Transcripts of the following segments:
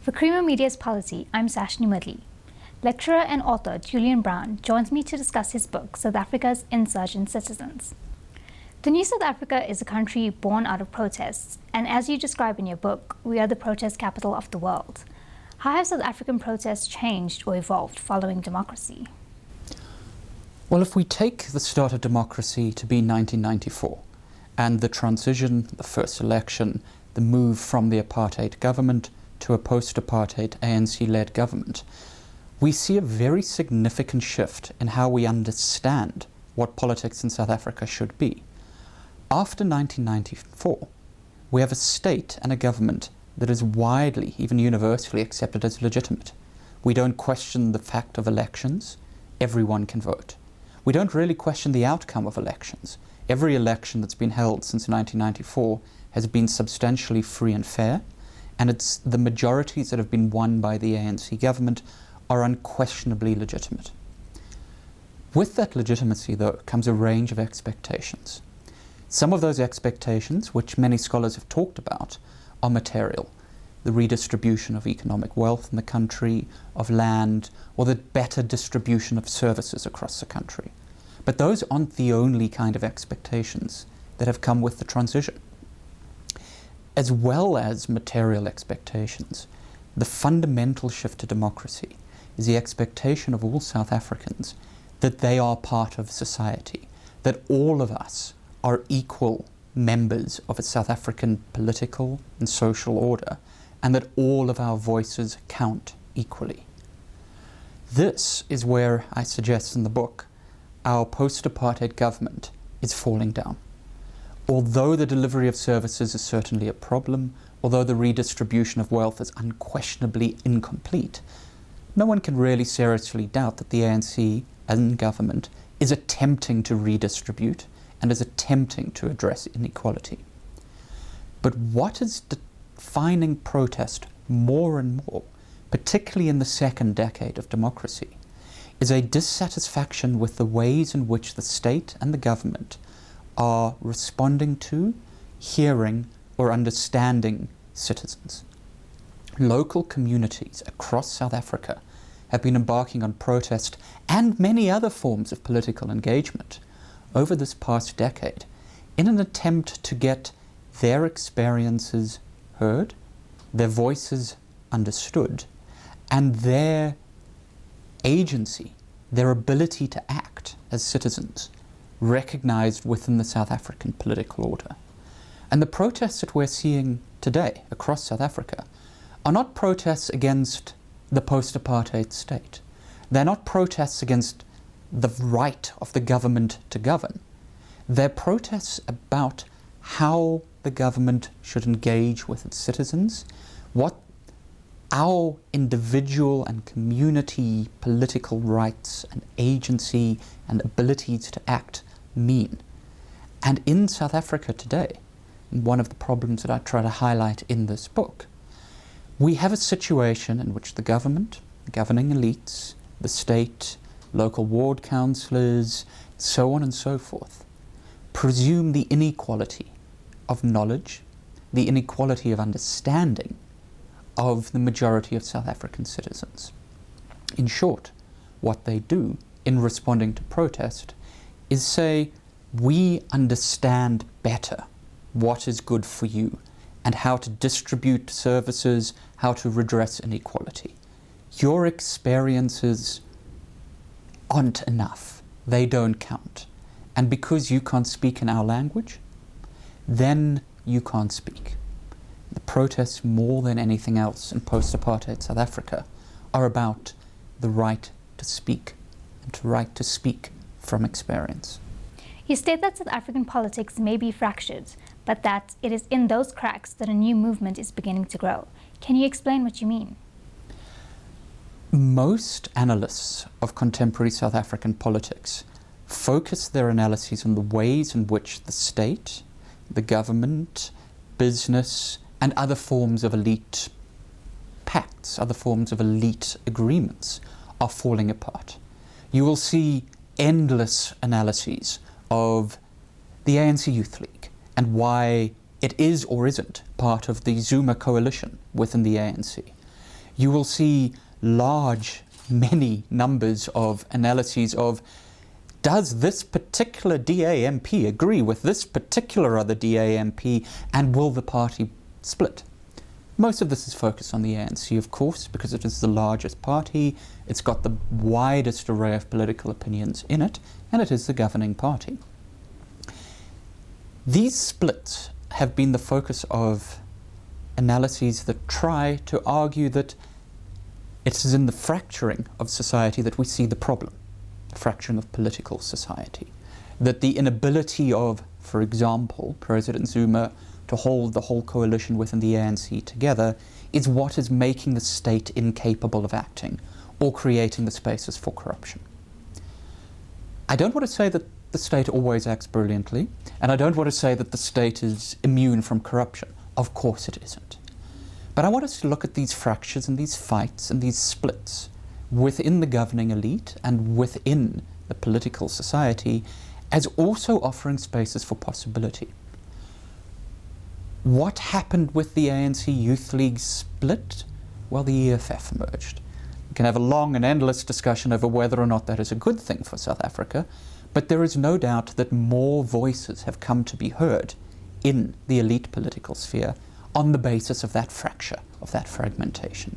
For Creamer Media's Polity, I'm Sashni Murli. Lecturer and author Julian Brown joins me to discuss his book, South Africa's Insurgent Citizens. The new South Africa is a country born out of protests, and as you describe in your book, we are the protest capital of the world. How have South African protests changed or evolved following democracy? Well, if we take the start of democracy to be 1994, and the transition, the first election, the move from the apartheid government to a post-apartheid ANC-led government, we see a very significant shift in how we understand what politics in South Africa should be. After 1994, we have a state and a government that is widely, even universally, accepted as legitimate. We don't question the fact of elections. Everyone can vote. We don't really question the outcome of elections. Every election that's been held since 1994 has been substantially free and fair, and it's the majorities that have been won by the ANC government are unquestionably legitimate. With that legitimacy, though, comes a range of expectations. Some of those expectations, which many scholars have talked about, are material. The redistribution of economic wealth in the country, of land, or the better distribution of services across the country. But those aren't the only kind of expectations that have come with the transition. As well as material expectations, the fundamental shift to democracy is the expectation of all South Africans that they are part of society, that all of us are equal members of a South African political and social order, and that all of our voices count equally. This is where, I suggest in the book, our post-apartheid government is falling down. Although the delivery of services is certainly a problem, although the redistribution of wealth is unquestionably incomplete, no one can really seriously doubt that the ANC and government is attempting to redistribute and is attempting to address inequality. But what is defining protest more and more, particularly in the second decade of democracy, is a dissatisfaction with the ways in which the state and the government are responding to, hearing, or understanding citizens. Local communities across South Africa have been embarking on protest and many other forms of political engagement over this past decade in an attempt to get their experiences heard, their voices understood, and their agency, their ability to act as citizens, recognized within the South African political order. And the protests that we're seeing today across South Africa are not protests against the post-apartheid state. They're not protests against the right of the government to govern. They're protests about how the government should engage with its citizens, what our individual and community political rights and agency and abilities to act mean. And in South Africa today, one of the problems that I try to highlight in this book, we have a situation in which the government, governing elites, the state, local ward councillors, so on and so forth, presume the inequality of knowledge, the inequality of understanding of the majority of South African citizens. In short, what they do in responding to protest is say, we understand better what is good for you and how to distribute services, how to redress inequality. Your experiences aren't enough. They don't count. And because you can't speak in our language, then you can't speak. The protests, more than anything else in post-apartheid South Africa, are about the right to speak and the right to speak from experience. You state that South African politics may be fractured, but that it is in those cracks that a new movement is beginning to grow. Can you explain what you mean? Most analysts of contemporary South African politics focus their analyses on the ways in which the state, the government, business, and other forms of elite pacts, other forms of elite agreements are falling apart. You will see endless analyses of the ANC Youth League and why it is or isn't part of the Zuma coalition within the ANC. you will see many numbers of analyses of, does this particular DAMP agree with this particular other DAMP, and will the party split? Most of this is focused on the ANC, of course, because it is the largest party, it's got the widest array of political opinions in it, and it is the governing party. These splits have been the focus of analyses that try to argue that it is in the fracturing of society that we see the problem, the fracturing of political society. That the inability of, for example, President Zuma to hold the whole coalition within the ANC together is what is making the state incapable of acting or creating the spaces for corruption. I don't want to say that the state always acts brilliantly, and I don't want to say that the state is immune from corruption. Of course it isn't. But I want us to look at these fractures and these fights and these splits within the governing elite and within the political society as also offering spaces for possibility. What happened with the ANC Youth League split? Well, the EFF emerged. We can have a long and endless discussion over whether or not that is a good thing for South Africa, but there is no doubt that more voices have come to be heard in the elite political sphere on the basis of that fracture, of that fragmentation.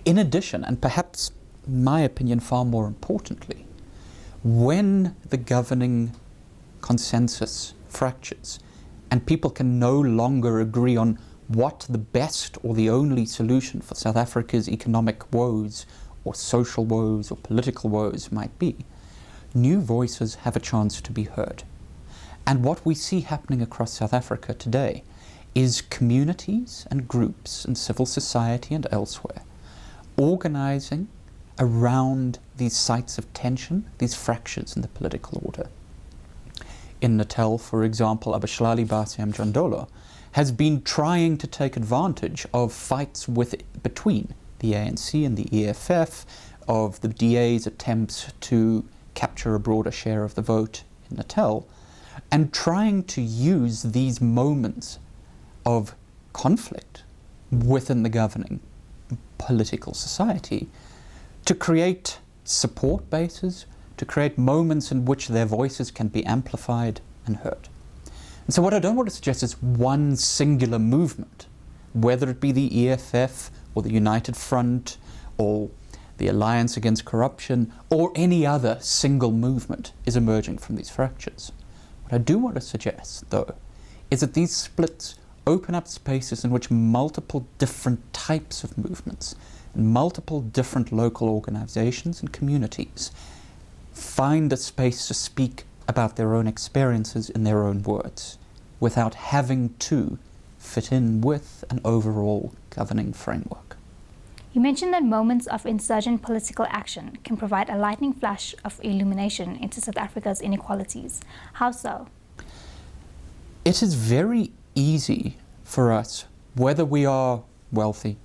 In addition, and perhaps in my opinion far more importantly, when the governing consensus fractures and people can no longer agree on what the best or the only solution for South Africa's economic woes or social woes or political woes might be, new voices have a chance to be heard. And what we see happening across South Africa today is communities and groups in civil society and elsewhere organizing around these sites of tension, these fractures in the political order. In Natal, for example, Abashlali Basiam Jandolo has been trying to take advantage of fights between the ANC and the EFF, of the DA's attempts to capture a broader share of the vote in Natal, and trying to use these moments of conflict within the governing political society to create support bases, to create moments in which their voices can be amplified and heard. And so what I don't want to suggest is one singular movement, whether it be the EFF or the United Front or the Alliance Against Corruption or any other single movement is emerging from these fractures. What I do want to suggest, though, is that these splits open up spaces in which multiple different types of movements and multiple different local organizations and communities find a space to speak about their own experiences in their own words, without having to fit in with an overall governing framework. You mentioned that moments of insurgent political action can provide a lightning flash of illumination into South Africa's inequalities. How so? It is very easy for us, whether we are wealthy,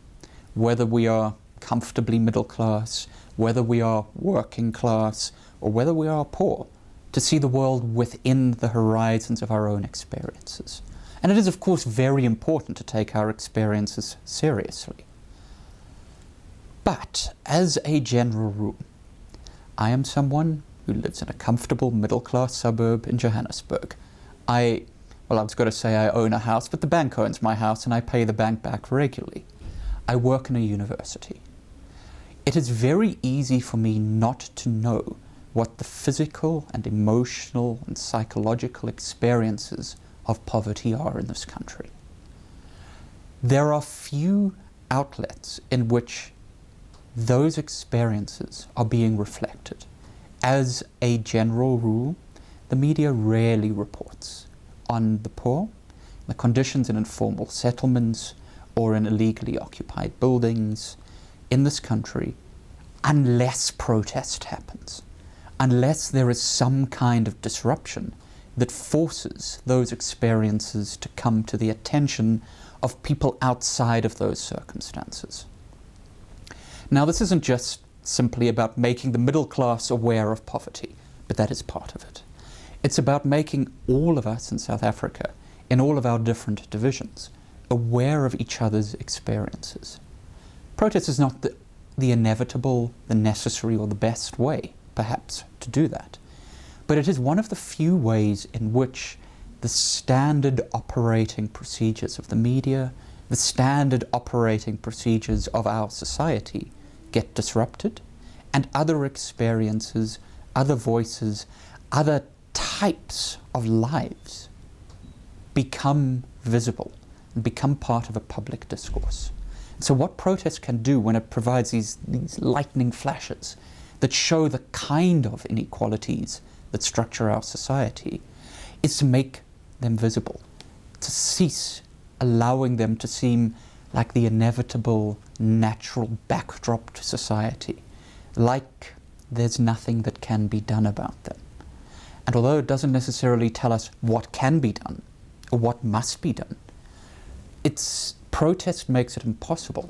whether we are comfortably middle class, whether we are working class, or whether we are poor, to see the world within the horizons of our own experiences. And it is, of course, very important to take our experiences seriously. But, as a general rule, I am someone who lives in a comfortable middle-class suburb in Johannesburg. I was going to say I own a house, but the bank owns my house and I pay the bank back regularly. I work in a university. It is very easy for me not to know what the physical and emotional and psychological experiences of poverty are in this country. There are few outlets in which those experiences are being reflected. As a general rule, the media rarely reports on the poor, the conditions in informal settlements or in illegally occupied buildings in this country, unless protest happens, unless there is some kind of disruption that forces those experiences to come to the attention of people outside of those circumstances. Now, this isn't just simply about making the middle class aware of poverty, but that is part of it. It's about making all of us in South Africa, in all of our different divisions, aware of each other's experiences. Protest is not the inevitable, the necessary, or the best way, perhaps, to do that. But it is one of the few ways in which the standard operating procedures of the media, the standard operating procedures of our society get disrupted, and other experiences, other voices, other types of lives become visible and become part of a public discourse. So what protest can do when it provides these lightning flashes that show the kind of inequalities that structure our society is to make them visible, to cease allowing them to seem like the inevitable, natural backdrop to society, like there's nothing that can be done about them. And although it doesn't necessarily tell us what can be done or what must be done, its protest makes it impossible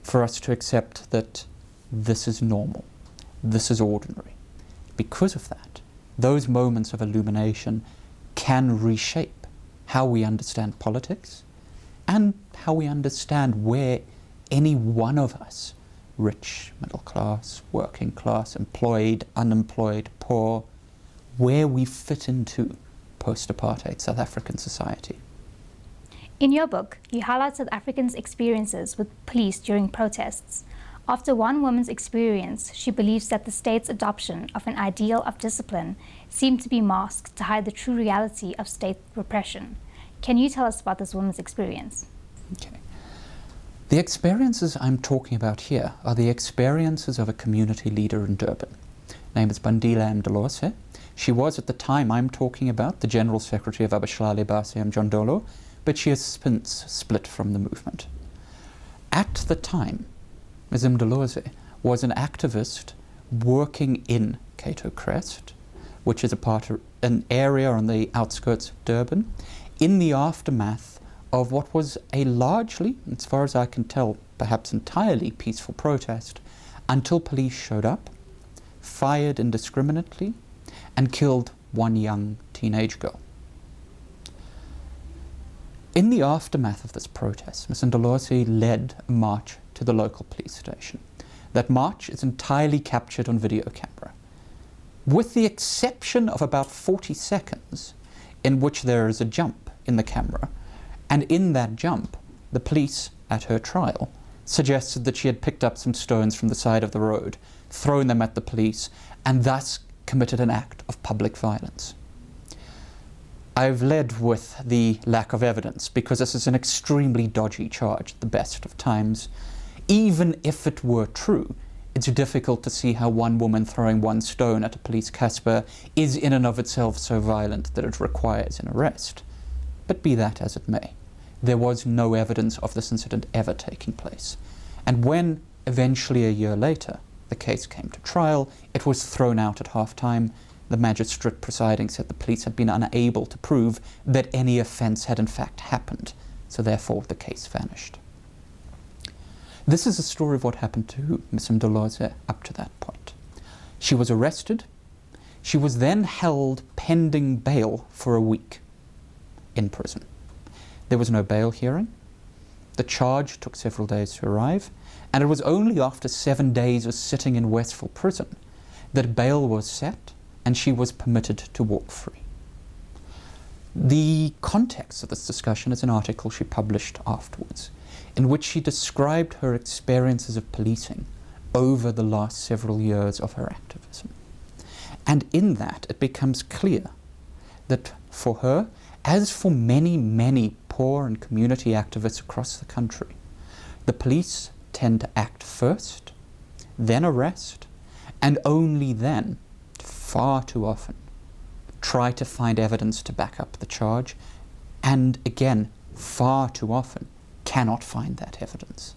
for us to accept that this is normal, this is ordinary. Because of that, those moments of illumination can reshape how we understand politics and how we understand where any one of us, rich, middle class, working class, employed, unemployed, poor, where we fit into post-apartheid South African society. In your book, you highlight South Africans' experiences with police during protests. After one woman's experience, she believes that the state's adoption of an ideal of discipline seemed to be masked to hide the true reality of state repression. Can you tell us about this woman's experience? Okay. The experiences I'm talking about here are the experiences of a community leader in Durban. Her name is Bandile Mdolose. She was, at the time I'm talking about, the General Secretary of Abashlali Base Mjondolo, but she has since split from the movement. At the time, Ms. Mdolose was an activist working in Cato Crest, which is an area on the outskirts of Durban, in the aftermath of what was a largely, as far as I can tell, perhaps entirely peaceful protest, until police showed up, fired indiscriminately, and killed one young teenage girl. In the aftermath of this protest, Ms. Mdolose led a march to the local police station. That march is entirely captured on video camera, with the exception of about 40 seconds in which there is a jump in the camera, and in that jump, the police, at her trial, suggested that she had picked up some stones from the side of the road, thrown them at the police, and thus committed an act of public violence. I've led with the lack of evidence because this is an extremely dodgy charge at the best of times. Even if it were true, it's difficult to see how one woman throwing one stone at a police casper is in and of itself so violent that it requires an arrest. But be that as it may, there was no evidence of this incident ever taking place. And when, eventually a year later, the case came to trial, it was thrown out at half-time. The magistrate presiding said the police had been unable to prove that any offence had in fact happened, so therefore the case vanished. This is a story of what happened to Ms. Mdolose up to that point. She was arrested. She was then held pending bail for a week in prison. There was no bail hearing. The charge took several days to arrive, and it was only after 7 days of sitting in Westville prison that bail was set and she was permitted to walk free. The context of this discussion is an article she published afterwards, in which she described her experiences of policing over the last several years of her activism. And in that, it becomes clear that for her, as for many, many poor and community activists across the country, the police tend to act first, then arrest, and only then, far too often, try to find evidence to back up the charge, and again, far too often, cannot find that evidence.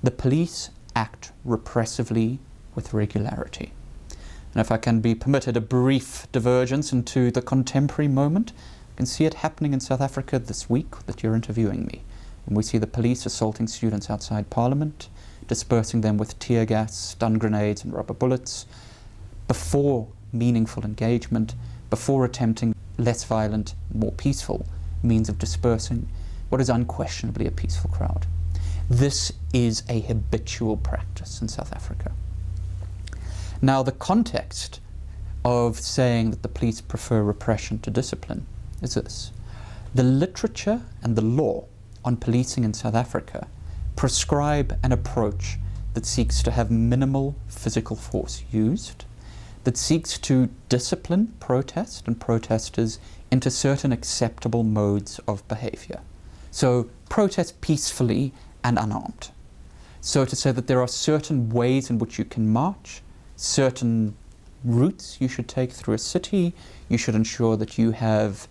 The police act repressively with regularity. And if I can be permitted a brief divergence into the contemporary moment, you can see it happening in South Africa this week that you're interviewing me. And we see the police assaulting students outside Parliament, dispersing them with tear gas, stun grenades and rubber bullets, before meaningful engagement, before attempting less violent, more peaceful means of dispersing what is unquestionably a peaceful crowd. This is a habitual practice in South Africa. Now, the context of saying that the police prefer repression to discipline is this. The literature and the law on policing in South Africa prescribe an approach that seeks to have minimal physical force used, that seeks to discipline protest and protesters into certain acceptable modes of behavior. So protest peacefully and unarmed. So to say that there are certain ways in which you can march, certain routes you should take through a city, you should ensure that you have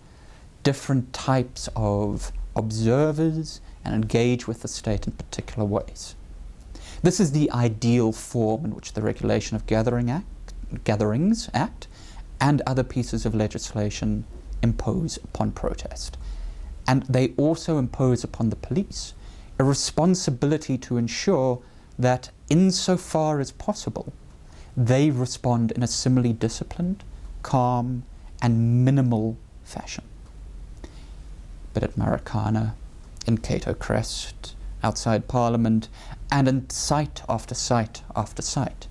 different types of observers and engage with the state in particular ways. This is the ideal form in which the Regulation of Gatherings Act and other pieces of legislation impose upon protest. And they also impose upon the police a responsibility to ensure that insofar as possible, they respond in a similarly disciplined, calm, and minimal fashion. But at Marikana, in Cato Crest, outside Parliament, and in site after site after site,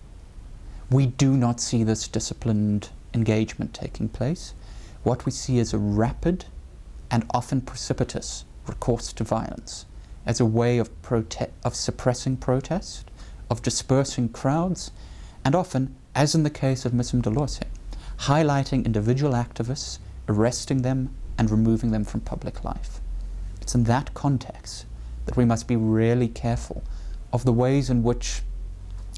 we do not see this disciplined engagement taking place. What we see is a rapid and often precipitous recourse to violence as a way of suppressing protest, of dispersing crowds, and often, as in the case of Ms. Mdolose, highlighting individual activists, arresting them, and removing them from public life. It's in that context that we must be really careful of the ways in which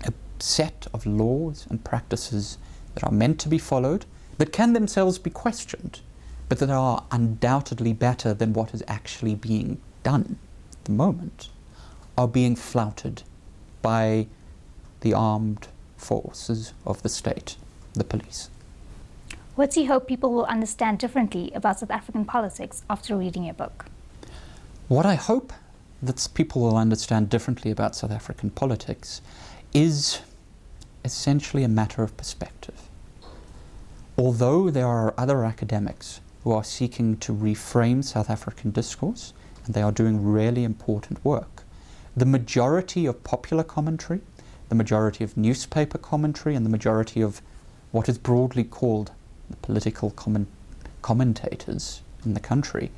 a set of laws and practices that are meant to be followed, that can themselves be questioned, but that are undoubtedly better than what is actually being done at the moment, are being flouted by the armed forces of the state, the police. What do you hope people will understand differently about South African politics after reading your book? What I hope that people will understand differently about South African politics is essentially a matter of perspective. Although there are other academics who are seeking to reframe South African discourse, and they are doing really important work, the majority of popular commentary, the majority of newspaper commentary, and the majority of what is broadly called the political commentators in the country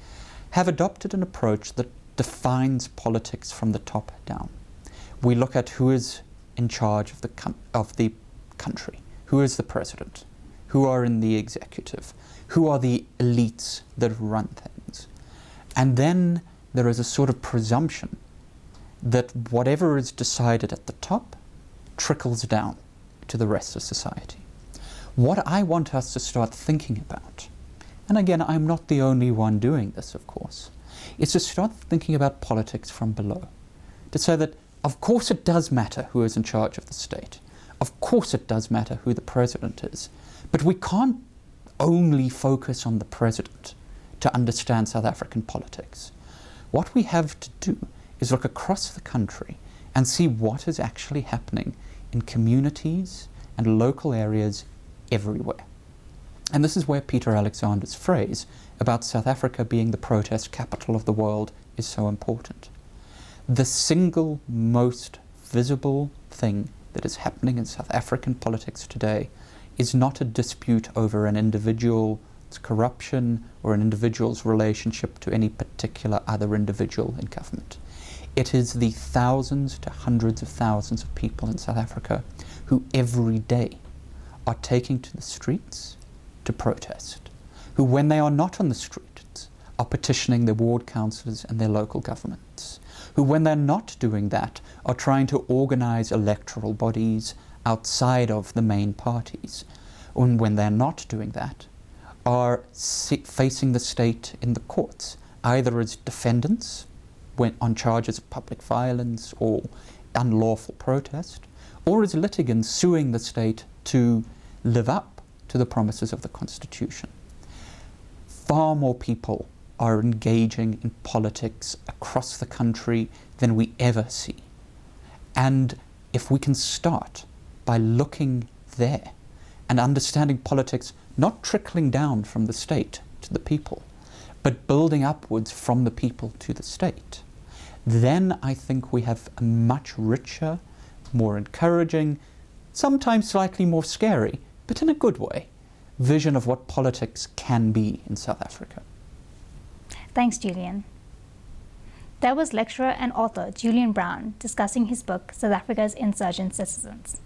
have adopted an approach that defines politics from the top down. We look at who is in charge of the country, who is the president, who are in the executive, who are the elites that run things. And then there is a sort of presumption that whatever is decided at the top trickles down to the rest of society. What I want us to start thinking about, and again, I'm not the only one doing this, of course, is to start thinking about politics from below. To say that, of course it does matter who is in charge of the state. Of course it does matter who the president is. But we can't only focus on the president to understand South African politics. What we have to do is look across the country and see what is actually happening in communities and local areas everywhere. And this is where Peter Alexander's phrase about South Africa being the protest capital of the world is so important. The single most visible thing that is happening in South African politics today is not a dispute over an individual's corruption or an individual's relationship to any particular other individual in government. It is the thousands to hundreds of thousands of people in South Africa who every day are taking to the streets to protest, who when they are not on the streets are petitioning their ward councillors and their local governments, who when they're not doing that are trying to organise electoral bodies outside of the main parties, and when they're not doing that are facing the state in the courts, either as defendants on charges of public violence or unlawful protest, or as litigants suing the state to live up to the promises of the Constitution. Far more people are engaging in politics across the country than we ever see. And if we can start by looking there and understanding politics not trickling down from the state to the people, but building upwards from the people to the state, then I think we have a much richer, more encouraging, sometimes slightly more scary, but in a good way, vision of what politics can be in South Africa. Thanks, Julian. That was lecturer and author Julian Brown discussing his book, South Africa's Insurgent Citizens.